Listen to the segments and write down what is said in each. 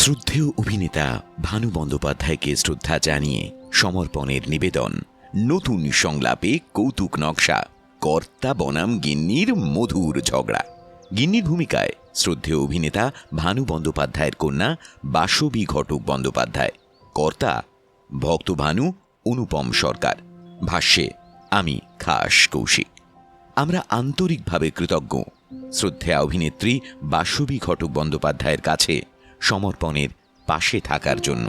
শ্রদ্ধেয় অভিনেতা ভানু বন্দ্যোপাধ্যায়কে শ্রদ্ধা জানিয়ে সমর্পণের নিবেদন। নতুন সংলাপে কৌতুক নকশা, কর্তা বনাম গিন্নির মধুর ঝগড়া। গিন্নির ভূমিকায় শ্রদ্ধেয় অভিনেতা ভানু বন্দ্যোপাধ্যায়ের কন্যা বাসবী ঘটক বন্দ্যোপাধ্যায়। কর্তা ভক্ত ভানু অনুপম সরকার। ভাষ্যে আমি খাস কৌশিক। আমরা আন্তরিকভাবে কৃতজ্ঞ শ্রদ্ধেয়া অভিনেত্রী বাসবী ঘটক বন্দ্যোপাধ্যায়ের কাছে সমর্পণের পাশে থাকার জন্য।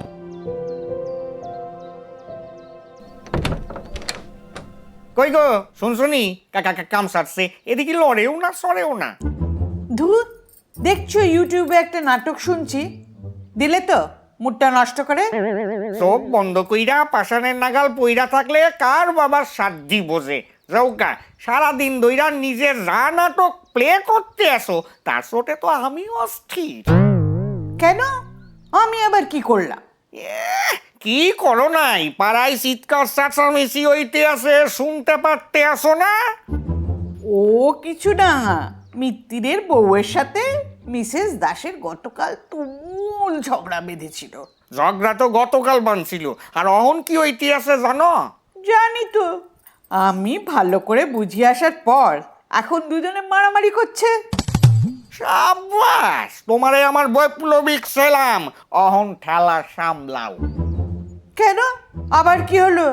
কই গো শুনশুনি, কাকা কাম সারছে, এদিকে লড়েও না সরেও না। ধুর, দেখছো ইউটিউবে একটা নাটক শুনছি, দিলে তো মুডটা নষ্ট করে। চোখ বন্ধ কইরা পাষাণের নাগাল পইরা থাকলে কার বাবার সাধ্যি বোঝে। যাওকা সারাদিন ধইরা নিজের যা নাটক প্লে করতে আসো, তার চোটে তো আমি অস্থির। কেন? আমি আবার কি করলাম? কি করো নাই, পাড়ায় চিৎকার চেঁচামেচি হইতে আছে, শুনতে পারতে আসো না? ও কিছু না, মিত্তিরের বউয়ের সাথে মিসেস দাসের গতকাল তুমুল ঝগড়া বেঁধেছিল। ঝগড়া তো গতকাল বানছিল, আর অহন কি হইতে আছে জানো? জানি তো, আমি ভালো করে বুঝিয়ে আসার পর এখন দুজনে মারামারি করছে। সাবাস, তোমারে আমার বৈপ্লবিক সেলাম। অহন ঠেলা সামলাও। কেন, আবার কি হলো?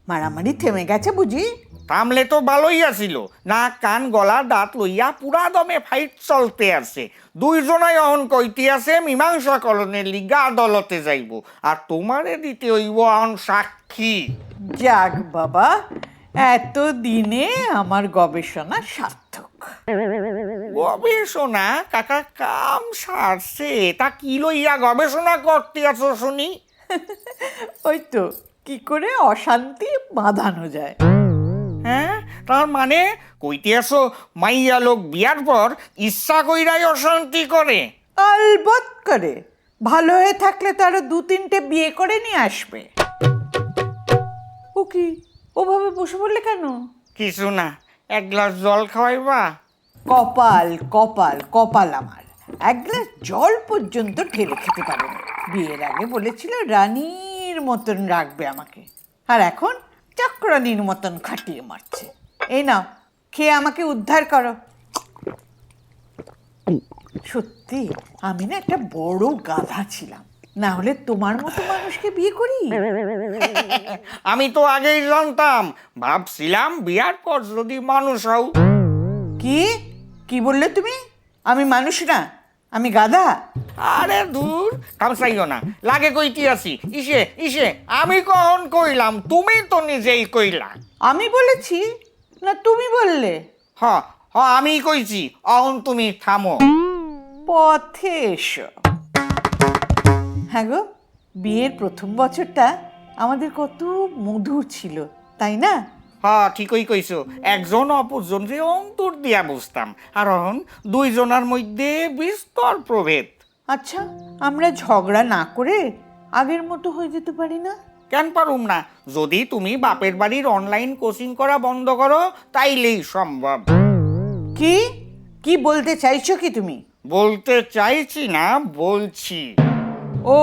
মারামারি থেমে গেছে বুঝি? থামলে তো ভালোই আছিল, নাক কান গলা দাঁত লইয়া পুরা দমে ফাইট চলতে আছে। দুইজনাই অহন কইতে আছে মীমাংসা করণের লিগা আদালতে যাইব, আর তোমারে দিতে হইব অহন সাক্ষী। যাক বাবা, এত দিনে আমার গবেষণা সার্থক। গবেষণা? কাকা কাম সারছে, তা কি লইয়া গবেষণা করতে আছো শুনি? ওই তো, কি করে অশান্তি বাঁধানো যায়। হ্যাঁ, তার মানে কইতে আসো মাইয়া লোক বিয়ার পর ইচ্ছা কইরাই অশান্তি করে? আলবৎ করে, ভালো হয়ে থাকলে তো আরো 2-3টে বিয়ে করে নিয়ে আসবে। ও কি, ওভাবে বসে পড়লে কেন? কিছু না, এক গ্লাস জল খাওয়াইবা? কপাল কপাল কপাল আমার, এক গ্লাস জল পর্যন্ত ঢেলে খেতে পারে না। বিয়ের আগে বলেছিল রানীর মতন রাখবে আমাকে, আর এখন চক্রানীর মতন খাটিয়ে মারছে। এই নাও, খেয়ে আমাকে উদ্ধার করো। সত্যি আমি না একটা বড় গাধা ছিলাম, না হলে তোমার মতো মানুষকে বিয়ে করি? আমি তো আগেই জানতাম, ভাবছিলাম বিয়ার পর যদি মানুষ হও। কি কি বললে তুমি? আমি মানুষ না, আমি গাধা? আরে দূর, কামসাইও না, লাগে কইতে আছি। ইসে ইসে আমি কখন কইলাম? তুমি তো নিজেই কইলা। আমি বলেছি না তুমি বললে? হ হ, আমি কইছি, অহন তুমি থামো। পথে এসো। হ্যাঁ গো, বিয়ের প্রথম বছরটা আমাদের কত মধুর ছিল, তাই না? হ্যাঁ, ঠিকই কইছো। একজন অপরজনকে অন্তর দিয়া বুঝতাম, আর অহন দুইজনার মধ্যে বিস্তর প্রভেদ। আচ্ছা, আমরা ঝগড়া না করে আগের মতো হয়ে যেতে পারি না? কেন পারুম না? যদি তুমি বাপের বাড়ির অনলাইন কোচিং করা বন্ধ করো, তাইলেই সম্ভব। কি কি বলতে চাইছো কি তুমি? বলতে চাইছি না, বলছি। ও,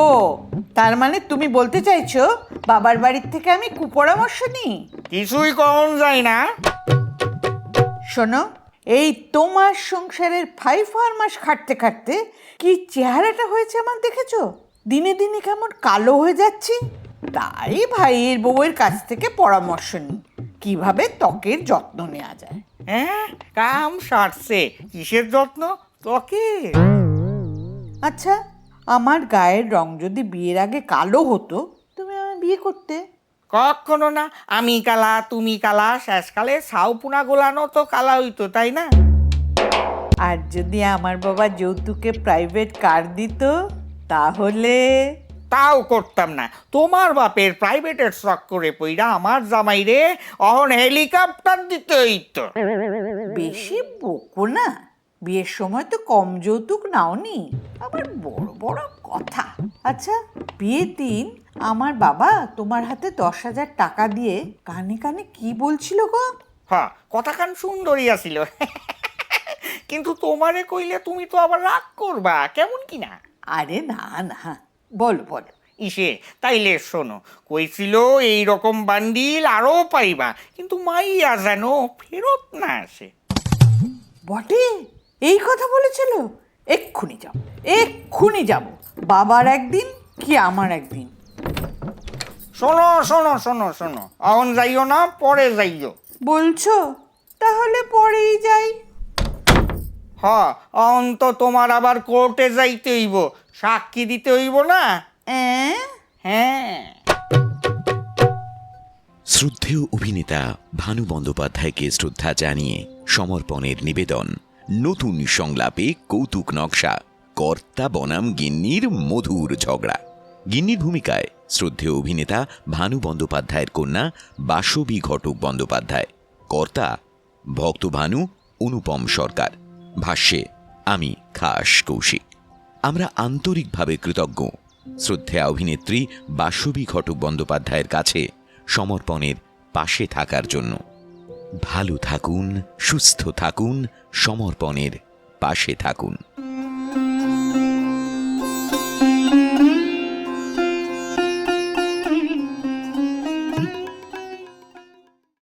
তার মানে তুমি বলতে চাইছো বাবার বাড়ির থেকে আমি কুপরামর্শ নিই? কিছুই কখন যায় না। শোনো, এই তোমার সংসারের 5 মাস খাটতে খাটতে কি চেহারাটা হয়েছে আমার দেখেছো? দিনে দিনে কেমন কালো হয়ে যাচ্ছি। তাই ভাইয়ের বউয়ের কাছ থেকে পরামর্শ নিই কিভাবে ত্বকের যত্ন নেওয়া যায়। হ্যাঁ, কাম সারছে। কিসের যত্ন? তোকে? আচ্ছা, আমার গায়ের রং যদি বিয়ের আগে কালো হতো, তুমি আমায় বিয়ে করতে? কখনো না। আমি কালা, তুমি কালা, শেষকালে ছাউপুনা গোলানো তো কালা হইতো, তাই না? আর যদি আমার বাবা যৌতুকে প্রাইভেট কার দিত, তাহলে? তাও করতাম না। তোমার বাপের প্রাইভেটের শখ করে পইরা আমার জামাইরে অহন হেলিকপ্টার দিতে হইতো। বেশি বকো না, বিয়ের সময় তো কম যৌতুক নাওনি, আবার বড় বড় কথা। আচ্ছা, বিয়ের দিন আমার বাবা তোমার হাতে 10,000 টাকা দিয়ে কানে কানে কি বলছিল গো? হ্যাঁ, কথা কান সুন্দরী আছিল। কিন্তু তোমারে কইলে তুমি তো আবার রাগ করবা, কেমন কিনা? আরে না না, বলো বলো। ইসে তাইলে শোনো, কইছিল এই রকম বান্ডিল আরো পাইবা, কিন্তু মাইয়া যেন ফেরত না আসে। বটে, এই কথা বলেছিল? এক্ষুনি যাব, এক্ষুনি যাব, বাবার একদিন কি আমার একদিন। শোনো শোনো শোনো শোনো, এখন যাইও না, পরে যাইও। বলছো? তাহলে পরেই যাই। হ, এখন তো তোমার আবার কোর্টে যাইতে হইব, সাক্ষী দিতে হইব না। হ্যাঁ। শ্রদ্ধেয় অভিনেতা ভানু বন্দ্যোপাধ্যায়কে শ্রদ্ধা জানিয়ে সমর্পণের নিবেদন নতুন সংলাপে কৌতুক নকশা, কর্তা বনাম গিন্নির মধুর ঝগড়া। গিন্নির ভূমিকায় শ্রদ্ধেয় অভিনেতা ভানু বন্দ্যোপাধ্যায়ের কন্যা বাসবী ঘটক বন্দ্যোপাধ্যায়, কর্তা ভক্ত ভানু অনুপম সরকার, ভাষ্যে আমি খাস কৌশিক। আমরা আন্তরিকভাবে কৃতজ্ঞ শ্রদ্ধেয়া অভিনেত্রী বাসবী ঘটক বন্দ্যোপাধ্যায়ের কাছে সমর্পণের পাশে থাকার জন্য। ভালো থাকুন, সুস্থ থাকুন, সমর্পণের পাশে থাকুন।